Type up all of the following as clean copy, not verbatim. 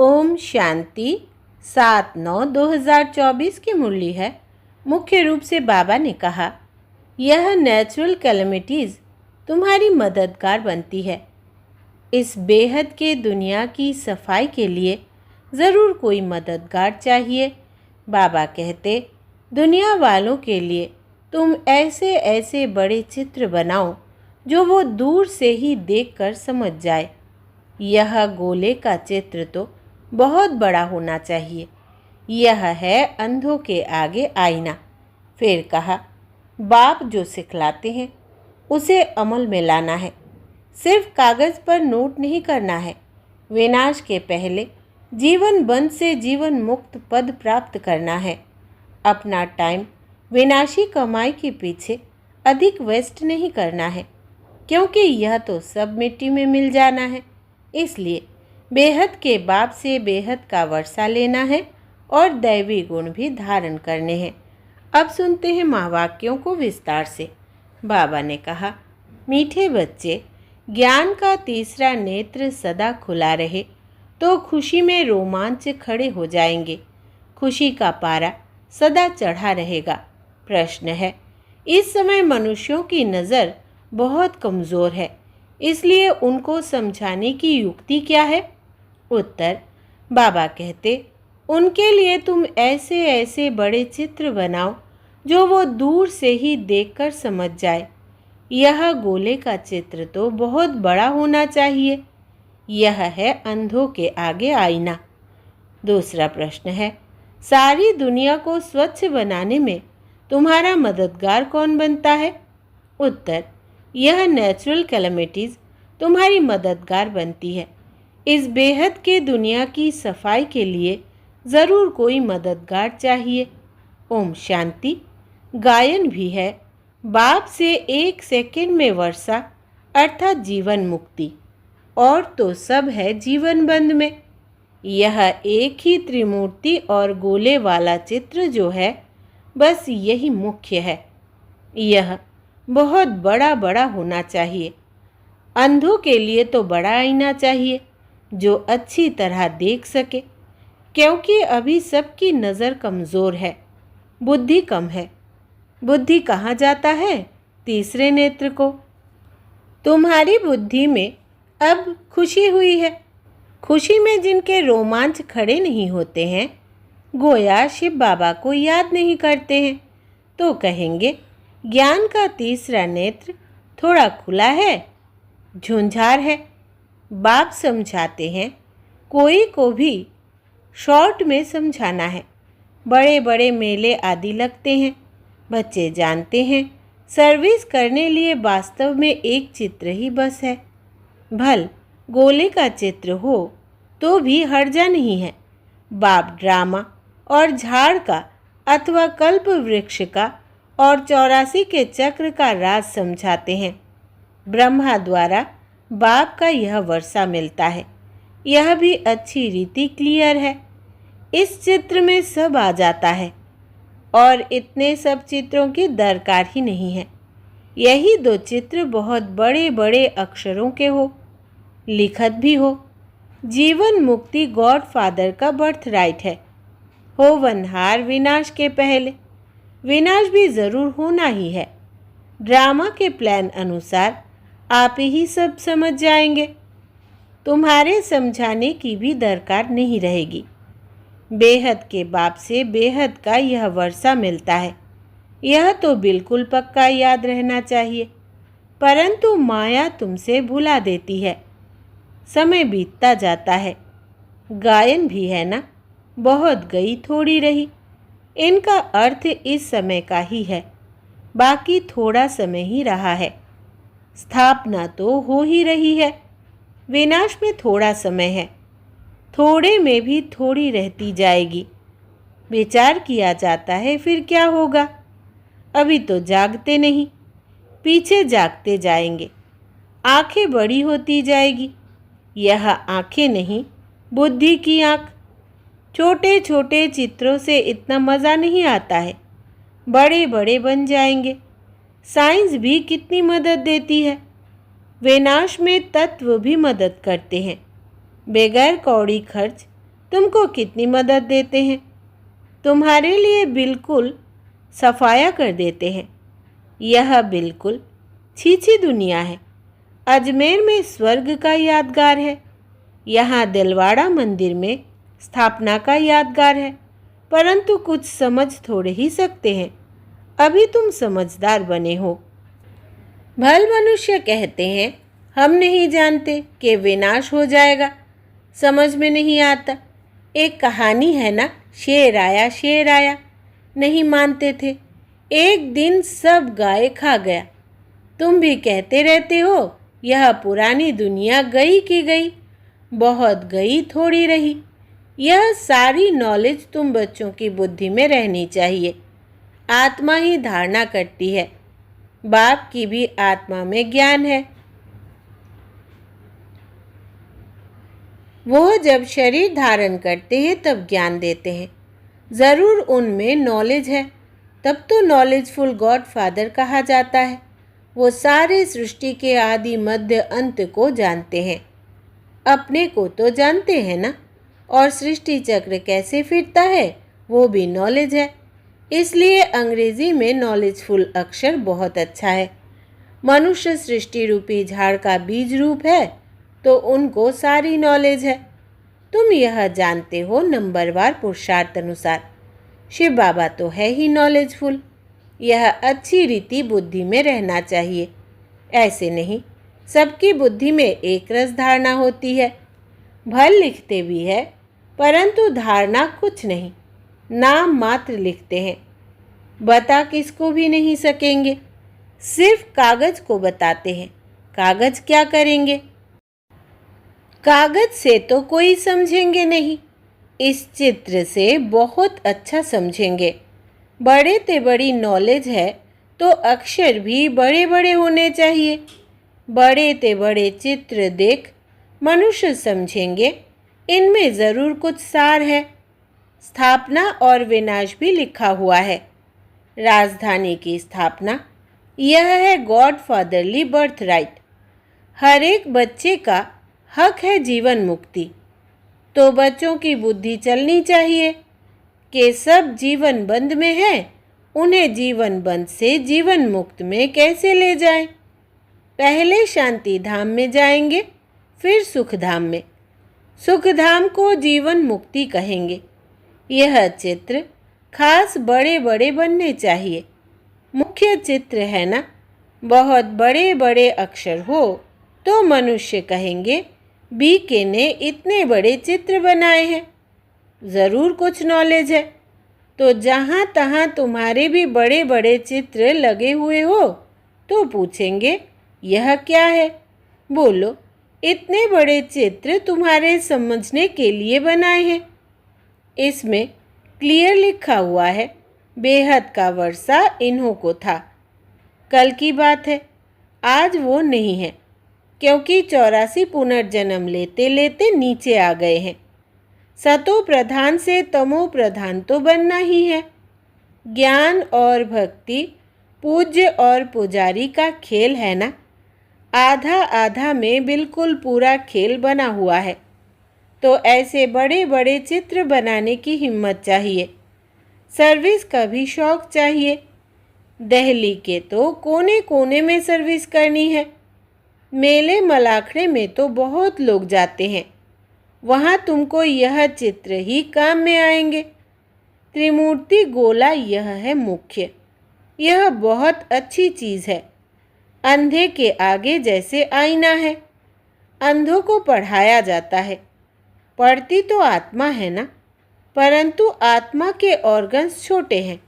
ओम शांति 7/9/2024 की मुरली है। मुख्य रूप से बाबा ने कहा, यह नेचुरल कैलेमिटीज़ तुम्हारी मददगार बनती है। इस बेहद के दुनिया की सफाई के लिए ज़रूर कोई मददगार चाहिए। बाबा कहते, दुनिया वालों के लिए तुम ऐसे ऐसे बड़े चित्र बनाओ जो वो दूर से ही देखकर समझ जाए। यह गोले का चित्र तो बहुत बड़ा होना चाहिए। यह है अंधों के आगे आईना। फिर कहा, बाप जो सिखलाते हैं उसे अमल में लाना है। सिर्फ कागज़ पर नोट नहीं करना है। विनाश के पहले जीवन बंद से जीवन मुक्त पद प्राप्त करना है। अपना टाइम विनाशी कमाई के पीछे अधिक वेस्ट नहीं करना है, क्योंकि यह तो सब मिट्टी में मिल जाना है। इसलिए बेहद के बाप से बेहद का वर्षा लेना है और दैवी गुण भी धारण करने हैं। अब सुनते हैं महावाक्यों को विस्तार से। बाबा ने कहा, मीठे बच्चे, ज्ञान का तीसरा नेत्र सदा खुला रहे तो खुशी में रोमांच खड़े हो जाएंगे। खुशी का पारा सदा चढ़ा रहेगा। प्रश्न है, इस समय मनुष्यों की नज़र बहुत कमज़ोर है, इसलिए उनको समझाने की युक्ति क्या है? उत्तर, बाबा कहते, उनके लिए तुम ऐसे ऐसे बड़े चित्र बनाओ जो वो दूर से ही देखकर समझ जाए। यह गोले का चित्र तो बहुत बड़ा होना चाहिए। यह है अंधों के आगे आईना। दूसरा प्रश्न है, सारी दुनिया को स्वच्छ बनाने में तुम्हारा मददगार कौन बनता है? उत्तर, यह नेचुरल कैलेमिटीज़ तुम्हारी मददगार बनती है। इस बेहद के दुनिया की सफाई के लिए ज़रूर कोई मददगार चाहिए। ओम शांति। गायन भी है, बाप से 1 सेकंड में वर्षा अर्थात जीवन मुक्ति, और तो सब है जीवन बंद में। यह एक ही त्रिमूर्ति और गोले वाला चित्र जो है, बस यही मुख्य है। यह बहुत बड़ा बड़ा होना चाहिए। अंधों के लिए तो बड़ा आईना चाहिए जो अच्छी तरह देख सके, क्योंकि अभी सबकी नज़र कमज़ोर है, बुद्धि कम है। बुद्धि कहाँ जाता है? तीसरे नेत्र को। तुम्हारी बुद्धि में अब खुशी हुई है। खुशी में जिनके रोमांच खड़े नहीं होते हैं, गोया शिव बाबा को याद नहीं करते हैं, तो कहेंगे ज्ञान का तीसरा नेत्र थोड़ा खुला है, झुंझार है। बाप समझाते हैं, कोई को भी शॉर्ट में समझाना है। बड़े बड़े मेले आदि लगते हैं। बच्चे जानते हैं, सर्विस करने लिए वास्तव में एक चित्र ही बस है। भल गोले का चित्र हो तो भी हर्जा नहीं है। बाप ड्रामा और झाड़ का अथवा कल्प वृक्ष का और 84 के चक्र का राज समझाते हैं। ब्रह्मा द्वारा बाप का यह वर्षा मिलता है। यह भी अच्छी रीति क्लियर है। इस चित्र में सब आ जाता है और इतने सब चित्रों की दरकार ही नहीं है। यही 2 चित्र बहुत बड़े बड़े अक्षरों के हो, लिखत भी हो। जीवन मुक्ति गॉड फादर का बर्थ राइट है। होवनहार विनाश के पहले। विनाश भी ज़रूर होना ही है। ड्रामा के प्लान अनुसार आप ही सब समझ जाएंगे। तुम्हारे समझाने की भी दरकार नहीं रहेगी। बेहद के बाप से बेहद का यह वर्षा मिलता है। यह तो बिल्कुल पक्का याद रहना चाहिए, परंतु माया तुमसे भुला देती है। समय बीतता जाता है। गायन भी है ना, बहुत गई थोड़ी रही। इनका अर्थ इस समय का ही है, बाकी थोड़ा समय ही रहा है। स्थापना तो हो ही रही है। विनाश में थोड़ा समय है, थोड़े में भी थोड़ी रहती जाएगी। विचार किया जाता है, फिर क्या होगा? अभी तो जागते नहीं, पीछे जागते जाएंगे। आंखें बड़ी होती जाएगी। यह आंखें नहीं, बुद्धि की आंख। छोटे छोटे चित्रों से इतना मज़ा नहीं आता है, बड़े बड़े बन जाएंगे। साइंस भी कितनी मदद देती है। विनाश में तत्व भी मदद करते हैं। बगैर कौड़ी खर्च तुमको कितनी मदद देते हैं, तुम्हारे लिए बिल्कुल सफाया कर देते हैं। यह बिल्कुल छीछी दुनिया है। अजमेर में स्वर्ग का यादगार है, यहाँ दिलवाड़ा मंदिर में स्थापना का यादगार है, परंतु कुछ समझ थोड़े ही सकते हैं। अभी तुम समझदार बने हो। भल मनुष्य कहते हैं हम नहीं जानते कि विनाश हो जाएगा, समझ में नहीं आता। एक कहानी है ना, शेर आया शेर आया, नहीं मानते थे, एक दिन सब गाय खा गया। तुम भी कहते रहते हो यह पुरानी दुनिया गई की गई, बहुत गई थोड़ी रही। यह सारी नॉलेज तुम बच्चों की बुद्धि में रहनी चाहिए। आत्मा ही धारणा करती है, बाप की भी आत्मा में ज्ञान है। वो जब शरीर धारण करते हैं तब ज्ञान देते हैं। ज़रूर उनमें नॉलेज है, तब तो नॉलेजफुल गॉड फादर कहा जाता है। वो सारे सृष्टि के आदि मध्य अंत को जानते हैं। अपने को तो जानते हैं ना, और सृष्टि चक्र कैसे फिरता है वो भी नॉलेज है। इसलिए अंग्रेजी में नॉलेजफुल अक्षर बहुत अच्छा है। मनुष्य सृष्टि रूपी झाड़ का बीज रूप है, तो उनको सारी नॉलेज है। तुम यह जानते हो नंबरवार पुरुषार्थ अनुसार। शिव बाबा तो है ही नॉलेजफुल। यह अच्छी रीति बुद्धि में रहना चाहिए। ऐसे नहीं, सबकी बुद्धि में एक रस धारणा होती है। भल लिखते भी है, परंतु धारणा कुछ नहीं, नाम मात्र लिखते हैं। बता किसको भी नहीं सकेंगे, सिर्फ कागज को बताते हैं। कागज क्या करेंगे? कागज से तो कोई समझेंगे नहीं, इस चित्र से बहुत अच्छा समझेंगे। बड़े ते बड़ी नॉलेज है तो अक्षर भी बड़े बड़े होने चाहिए। बड़े ते बड़े चित्र देख मनुष्य समझेंगे इनमें ज़रूर कुछ सार है। स्थापना और विनाश भी लिखा हुआ है। राजधानी की स्थापना, यह है गॉड फादरली बर्थ राइट। हर एक बच्चे का हक है जीवन मुक्ति। तो बच्चों की बुद्धि चलनी चाहिए कि सब जीवन बंद में है, उन्हें जीवन बंद से जीवन मुक्त में कैसे ले जाएं। पहले शांति धाम में जाएंगे, फिर सुख धाम में। सुख धाम को जीवन मुक्ति कहेंगे। यह चित्र खास बड़े बड़े बनने चाहिए। मुख्य चित्र है ना, बहुत बड़े बड़े अक्षर हो तो मनुष्य कहेंगे बीके ने इतने बड़े चित्र बनाए हैं, ज़रूर कुछ नॉलेज है। तो जहाँ तहाँ तुम्हारे भी बड़े बड़े चित्र लगे हुए हो तो पूछेंगे यह क्या है? बोलो, इतने बड़े चित्र तुम्हारे समझने के लिए बनाए हैं। इसमें क्लियर लिखा हुआ है बेहद का वर्षा इन्हों को था। कल की बात है, आज वो नहीं है, क्योंकि 84 पुनर्जन्म लेते लेते नीचे आ गए हैं। सतो प्रधान से तमो प्रधान तो बनना ही है। ज्ञान और भक्ति पूज्य और पुजारी का खेल है ना। आधा आधा में बिल्कुल पूरा खेल बना हुआ है। तो ऐसे बड़े बड़े चित्र बनाने की हिम्मत चाहिए। सर्विस का भी शौक चाहिए। दिल्ली के तो कोने कोने में सर्विस करनी है। मेले मलाखड़े में तो बहुत लोग जाते हैं, वहाँ तुमको यह चित्र ही काम में आएंगे। त्रिमूर्ति गोला यह है मुख्य। यह बहुत अच्छी चीज़ है। अंधे के आगे जैसे आईना है। अंधों को पढ़ाया जाता है। पढ़ती तो आत्मा है ना, परंतु आत्मा के ऑर्गन्स छोटे हैं,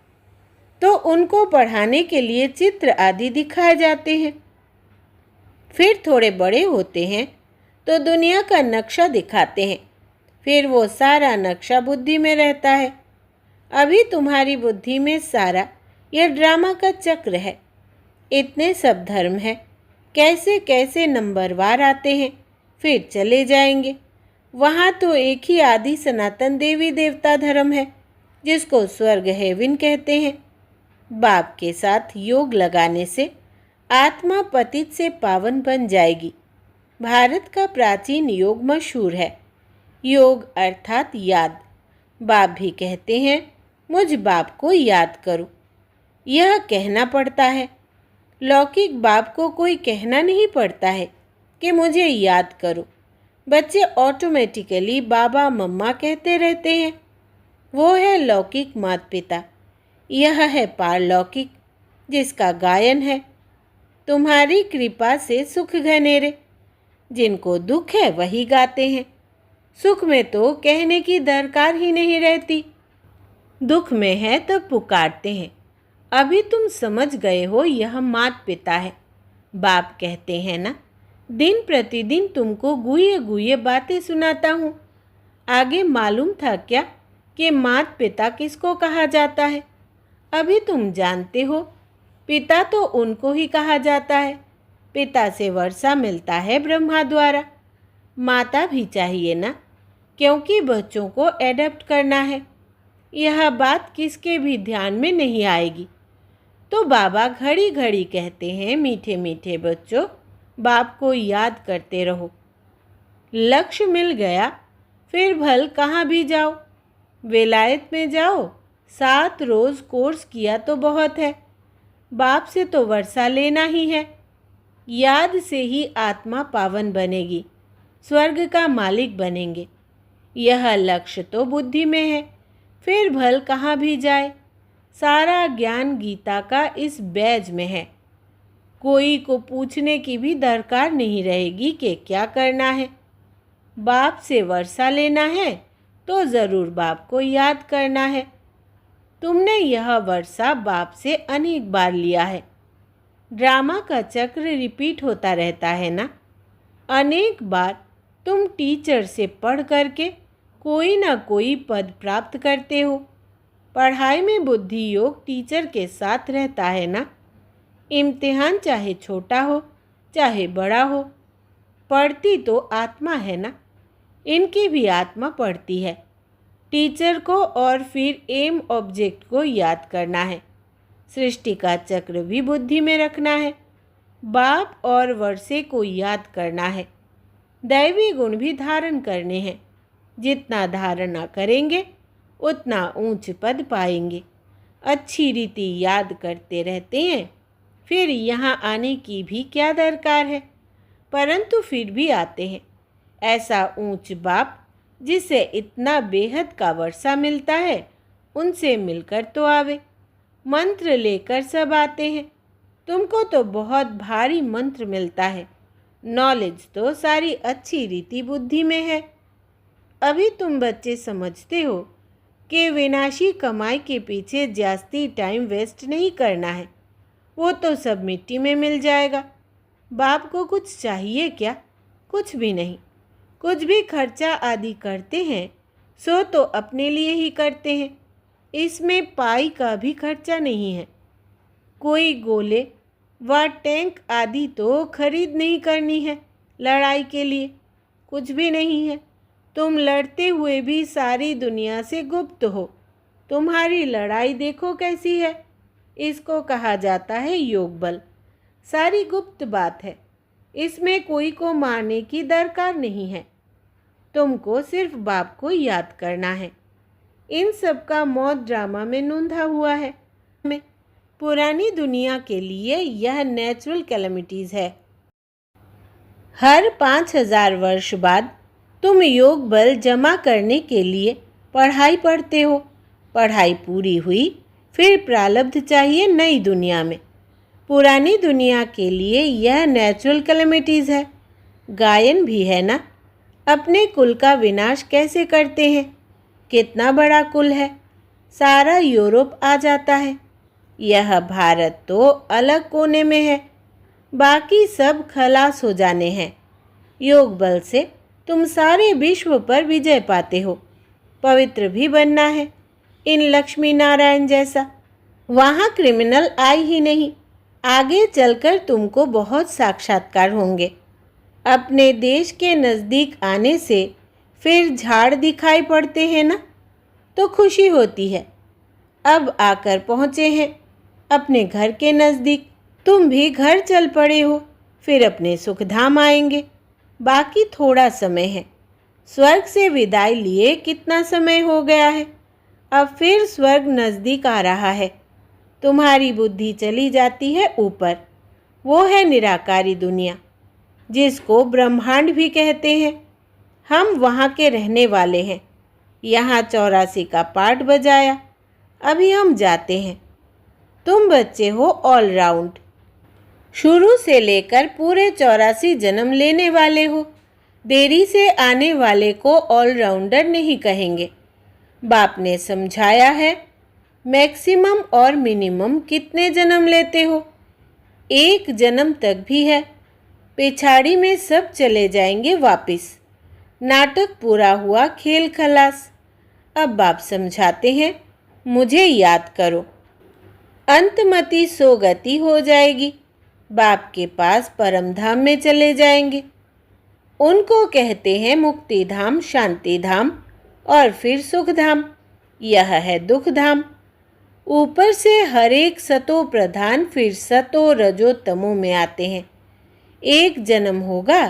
तो उनको पढ़ाने के लिए चित्र आदि दिखाए जाते हैं। फिर थोड़े बड़े होते हैं तो दुनिया का नक्शा दिखाते हैं। फिर वो सारा नक्शा बुद्धि में रहता है। अभी तुम्हारी बुद्धि में सारा यह ड्रामा का चक्र है। इतने सब धर्म है, कैसे कैसे नंबरवार आते हैं, फिर चले जाएंगे। वहाँ तो एक ही आदि सनातन देवी देवता धर्म है, जिसको स्वर्ग हेवन कहते हैं। बाप के साथ योग लगाने से आत्मा पतित से पावन बन जाएगी। भारत का प्राचीन योग मशहूर है। योग अर्थात याद। बाप भी कहते हैं मुझ बाप को याद करो। यह कहना पड़ता है। लौकिक बाप को कोई कहना नहीं पड़ता है कि मुझे याद करो। बच्चे ऑटोमेटिकली बाबा मम्मा कहते रहते हैं। वो है लौकिक माता पिता। यह है पारलौकिक जिसका गायन है, तुम्हारी कृपा से सुख घनेरे। जिनको दुख है वही गाते हैं। सुख में तो कहने की दरकार ही नहीं रहती। दुख में है तो पुकारते हैं। अभी तुम समझ गए हो यह माता पिता है। बाप कहते हैं ना, दिन प्रतिदिन तुमको गुये गुये बातें सुनाता हूँ। आगे मालूम था क्या कि माता पिता किसको कहा जाता है? अभी तुम जानते हो। पिता तो उनको ही कहा जाता है। पिता से वर्षा मिलता है ब्रह्मा द्वारा। माता भी चाहिए ना, क्योंकि बच्चों को एडप्ट करना है। यह बात किसके भी ध्यान में नहीं आएगी। तो बाबा घड़ी घड़ी कहते हैं, मीठे मीठे बच्चों, बाप को याद करते रहो। लक्ष्य मिल गया फिर भल कहाँ भी जाओ। विलायत में जाओ, 7 रोज़ कोर्स किया तो बहुत है। बाप से तो वर्षा लेना ही है। याद से ही आत्मा पावन बनेगी, स्वर्ग का मालिक बनेंगे। यह लक्ष्य तो बुद्धि में है, फिर भल कहाँ भी जाए। सारा ज्ञान गीता का इस बैज में है। कोई को पूछने की भी दरकार नहीं रहेगी कि क्या करना है। बाप से वर्षा लेना है तो ज़रूर बाप को याद करना है। तुमने यह वर्षा बाप से अनेक बार लिया है। ड्रामा का चक्र रिपीट होता रहता है ना। अनेक बार तुम टीचर से पढ़ करके कोई ना कोई पद प्राप्त करते हो। पढ़ाई में बुद्धि योग टीचर के साथ रहता है ना। इम्तिहान चाहे छोटा हो चाहे बड़ा हो, पढ़ती तो आत्मा है ना। इनकी भी आत्मा पढ़ती है। टीचर को और फिर एम ऑब्जेक्ट को याद करना है। सृष्टि का चक्र भी बुद्धि में रखना है। बाप और वर्षे को याद करना है। दैवी गुण भी धारण करने हैं। जितना धारणा करेंगे उतना ऊंच पद पाएंगे। अच्छी रीति याद करते रहते हैं, फिर यहाँ आने की भी क्या दरकार है। परंतु फिर भी आते हैं। ऐसा ऊंच बाप जिसे इतना बेहद का वर्षा मिलता है, उनसे मिलकर तो आवे। मंत्र लेकर सब आते हैं। तुमको तो बहुत भारी मंत्र मिलता है। नॉलेज तो सारी अच्छी रीति बुद्धि में है। अभी तुम बच्चे समझते हो कि विनाशी कमाई के पीछे जास्ती टाइम वेस्ट नहीं करना है। वो तो सब मिट्टी में मिल जाएगा। बाप को कुछ चाहिए क्या? कुछ भी नहीं। कुछ भी खर्चा आदि करते हैं सो तो अपने लिए ही करते हैं। इसमें पाई का भी खर्चा नहीं है। कोई गोले व टैंक आदि तो खरीद नहीं करनी है लड़ाई के लिए। कुछ भी नहीं है। तुम लड़ते हुए भी सारी दुनिया से गुप्त हो। तुम्हारी लड़ाई देखो कैसी है। इसको कहा जाता है योग बल। सारी गुप्त बात है। इसमें कोई को मारने की दरकार नहीं है। तुमको सिर्फ बाप को याद करना है। इन सब का मौत ड्रामा में नूंधा हुआ है। पुरानी दुनिया के लिए यह नेचुरल कैलेमिटीज़ है। हर 5000 वर्ष बाद तुम योग बल जमा करने के लिए पढ़ाई पढ़ते हो। पढ़ाई पूरी हुई फिर प्रारब्ध चाहिए नई दुनिया में। पुरानी दुनिया के लिए यह नेचुरल कैलेमिटीज़ है। गायन भी है ना। अपने कुल का विनाश कैसे करते हैं? कितना बड़ा कुल है। सारा यूरोप आ जाता है। यह भारत तो अलग कोने में है। बाकी सब खलास हो जाने हैं। योग बल से तुम सारे विश्व पर विजय पाते हो। पवित्र भी बनना है इन लक्ष्मी नारायण जैसा। वहाँ क्रिमिनल आए ही नहीं। आगे चलकर तुमको बहुत साक्षात्कार होंगे। अपने देश के नज़दीक आने से फिर झाड़ दिखाई पड़ते हैं ना, तो खुशी होती है। अब आकर पहुँचे हैं अपने घर के नज़दीक। तुम भी घर चल पड़े हो, फिर अपने सुखधाम आएंगे। बाकी थोड़ा समय है। स्वर्ग से विदाई लिए कितना समय हो गया है। अब फिर स्वर्ग नज़दीक आ रहा है। तुम्हारी बुद्धि चली जाती है ऊपर। वो है निराकारी दुनिया, जिसको ब्रह्मांड भी कहते हैं। हम वहाँ के रहने वाले हैं। यहाँ 84 का पाठ बजाया, अभी हम जाते हैं। तुम बच्चे हो ऑलराउंड, शुरू से लेकर पूरे 84 जन्म लेने वाले हो। देरी से आने वाले को ऑलराउंडर नहीं कहेंगे। बाप ने समझाया है। मैक्सिमम और मिनिमम कितने जन्म लेते हो? एक जन्म तक भी है, पिछाड़ी में सब चले जाएंगे वापिस। नाटक पूरा हुआ, खेल खलास। अब बाप समझाते हैं, मुझे याद करो। अंतमति सोगति हो जाएगी। बाप के पास परम धाम में चले जाएंगे। उनको कहते हैं मुक्ति धाम, शांति धाम और फिर सुख धाम। यह है दुख धाम। ऊपर से हर एक सतो प्रधान फिर सतो रजो तमो में आते हैं। एक जन्म होगा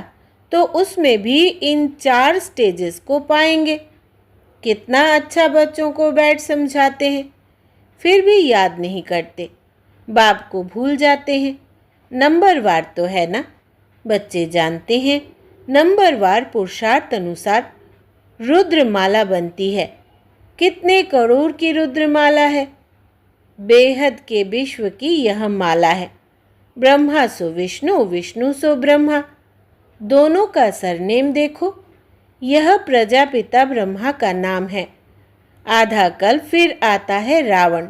तो उसमें भी इन 4 स्टेजेस को पाएंगे। कितना अच्छा बच्चों को बैठ समझाते हैं, फिर भी याद नहीं करते। बाप को भूल जाते हैं। नंबरवार तो है ना। बच्चे जानते हैं नंबरवार पुरुषार्थ अनुसार रुद्रमाला बनती है। कितने करोड़ की रुद्रमाला है। बेहद के विश्व की यह माला है। ब्रह्मा सो विष्णु, विष्णु सो ब्रह्मा। दोनों का सरनेम देखो। यह प्रजापिता ब्रह्मा का नाम है। आधा कल फिर आता है रावण।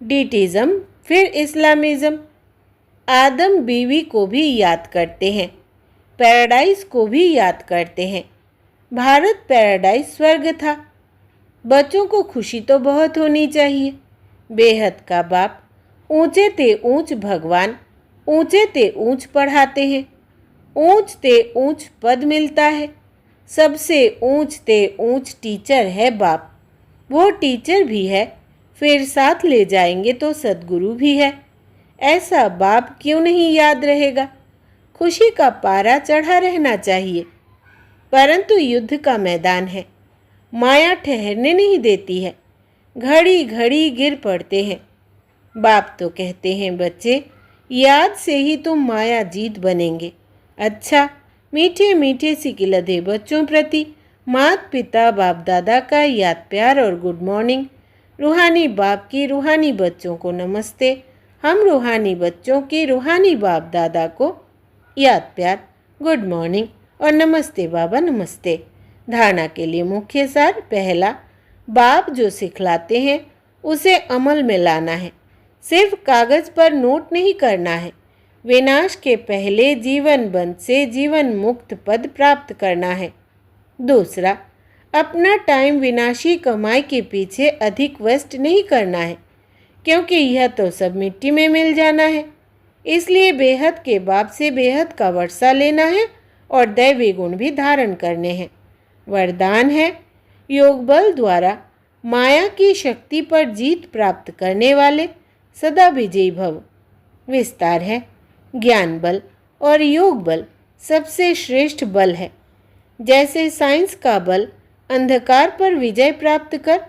डीटिज्म फिर इस्लामिज्म। आदम बीवी को भी याद करते हैं, पैराडाइज को भी याद करते हैं। भारत पैराडाइज स्वर्ग था। बच्चों को खुशी तो बहुत होनी चाहिए। बेहद का बाप, ऊंचे ते ऊंच भगवान, ऊंचे ते ऊंच पढ़ाते हैं। ऊंच ते ऊंच पद मिलता है। सबसे ऊंच ते ऊंच टीचर है बाप। वो टीचर भी है, फिर साथ ले जाएंगे तो सद्गुरु भी है। ऐसा बाप क्यों नहीं याद रहेगा। खुशी का पारा चढ़ा रहना चाहिए। परंतु युद्ध का मैदान है। माया ठहरने नहीं देती है। घड़ी घड़ी गिर पड़ते हैं। बाप तो कहते हैं बच्चे, याद से ही तुम माया जीत बनेंगे। अच्छा, मीठे मीठे सिकिलधे बच्चों प्रति माता पिता बाप दादा का याद प्यार और गुड मॉर्निंग। रूहानी बाप की रूहानी बच्चों को नमस्ते। हम रूहानी बच्चों के रूहानी बाप दादा को याद प्यार, गुड मॉर्निंग और नमस्ते बाबा नमस्ते। धारणा के लिए मुख्य सार। पहला, बाप जो सिखलाते हैं उसे अमल में लाना है। सिर्फ कागज पर नोट नहीं करना है। विनाश के पहले जीवन बंध से जीवन मुक्त पद प्राप्त करना है। दूसरा, अपना टाइम विनाशी कमाई के पीछे अधिक वेस्ट नहीं करना है, क्योंकि यह तो सब मिट्टी में मिल जाना है। इसलिए बेहद के बाप से बेहद का वर्षा लेना है और दैवी गुण भी धारण करने हैं। वरदान है, योग बल द्वारा माया की शक्ति पर जीत प्राप्त करने वाले सदा विजयी भव। विस्तार है, ज्ञान बल और योग बल सबसे श्रेष्ठ बल है। जैसे साइंस का बल अंधकार पर विजय प्राप्त कर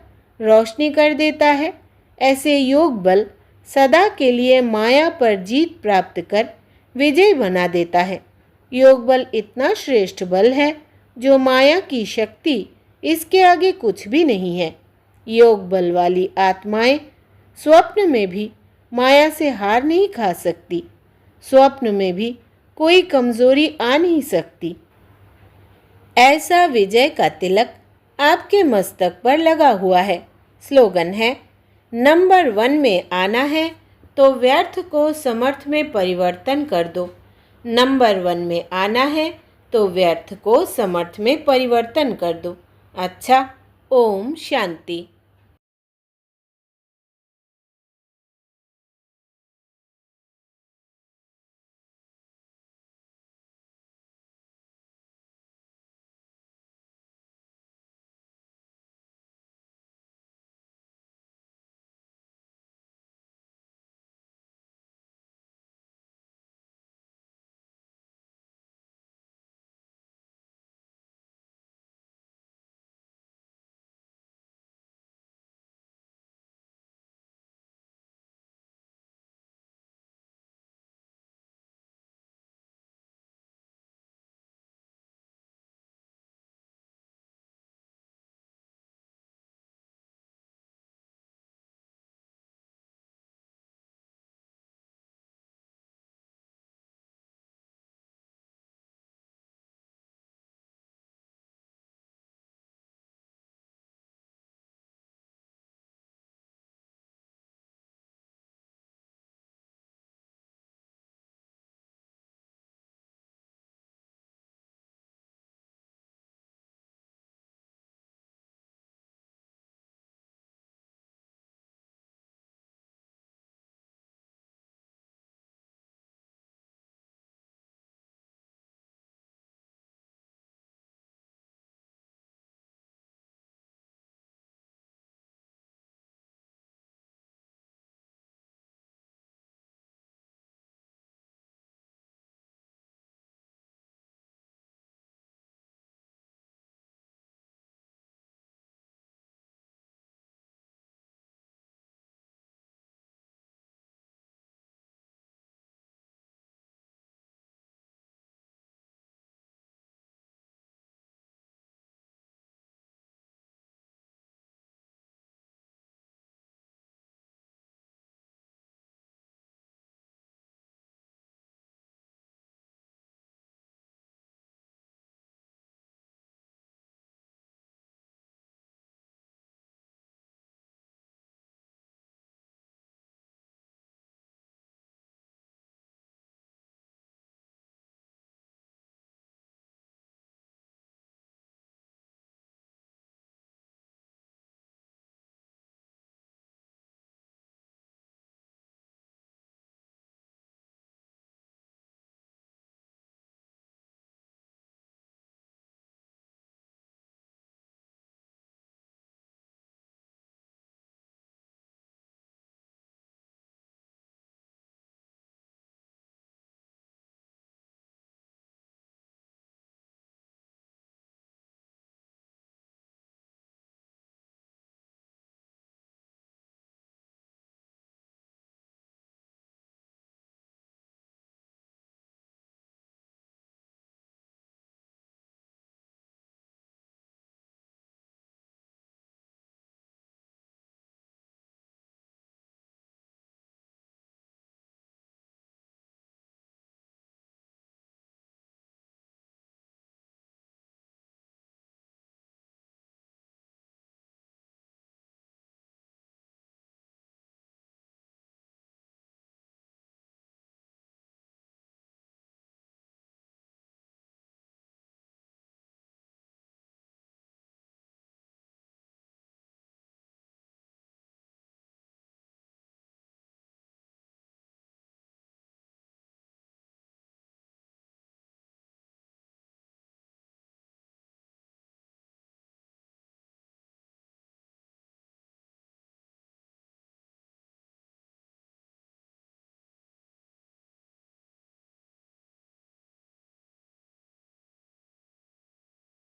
रोशनी कर देता है, ऐसे योग बल सदा के लिए माया पर जीत प्राप्त कर विजय बना देता है। योग बल इतना श्रेष्ठ बल है जो माया की शक्ति इसके आगे कुछ भी नहीं है। योग बल वाली आत्माएं स्वप्न में भी माया से हार नहीं खा सकती। स्वप्न में भी कोई कमजोरी आ नहीं सकती। ऐसा विजय का तिलक आपके मस्तक पर लगा हुआ है। स्लोगन है, नंबर 1 में आना है तो व्यर्थ को समर्थ में परिवर्तन कर दो। नंबर 1 में आना है तो व्यर्थ को समर्थ में परिवर्तन कर दो। अच्छा, ओम शांति।